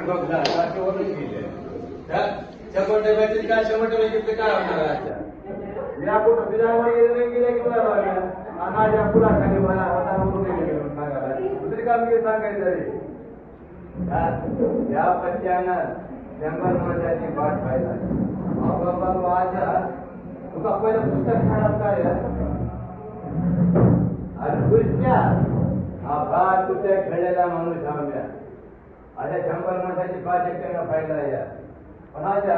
बघ ना वरून गेले शंभर डब्याचे काय 100 डब्याचे काय होणार आता या कुठं बिजावर गेले की तुला माझ्या पुलाखाली मला होता म्हणून गेले सांगायला दुसरी कामगिरी सांगायची तरी या पत्त्यानं जंगल मजाची वाट पाहिला बाबा माझ्या तुका पहिलं पुस्तक खराब काय आणि दुसऱ्या हा भात कुठे खेळलेला माणूस थांबल्या अशा 100 माणसाची 5 एकट्याला फायदा या पण माझ्या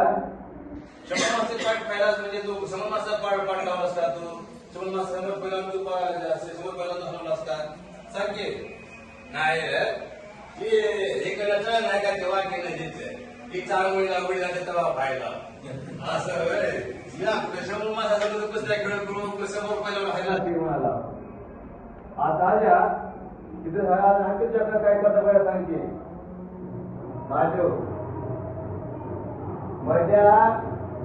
100 माणसाची पाठ फायदाच म्हणजे तू समोर माणसा पाठ लावला असता तू समोर माणसा समोर पहिला तू समोर पहिला लावला असता सांग की नाही रे की एकाला नाही का तेव्हा केलं जिथे की चांगली लागवडी जाते तेव्हा फायदा असं या समोर माणसा समोर कसं खेळ करू समोर पहिला फायदा मला आता आल्या तिथे हकीकत काय करता बरं सांगते माझ्या माझ्या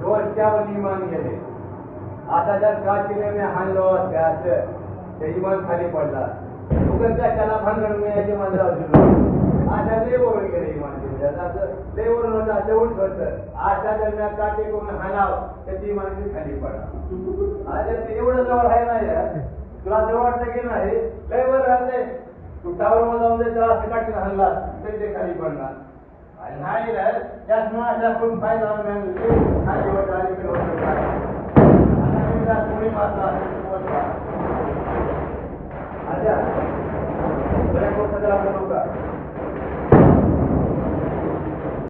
डोक्यावर इमान गेले आता जर काचीने मी हाणलो त्याचं ते इमान खाली पडला लोकांच्या त्याला भांगण मिळायचे माझ्या आता लेवरून गेले इमान लेवरून होता जेवून होतं आशा दरम्यान काटे करून हाणाव तर ती माणसे खाली पडा आता ते एवढं जवळ आहे नाही तुला जवळ वाटतं की नाही लेवर राहते तू टावर जाऊन दे त्याला काठीने हाणला तरी ते खाली पडणार नाही रे त्यात अशा करून फायदा खाली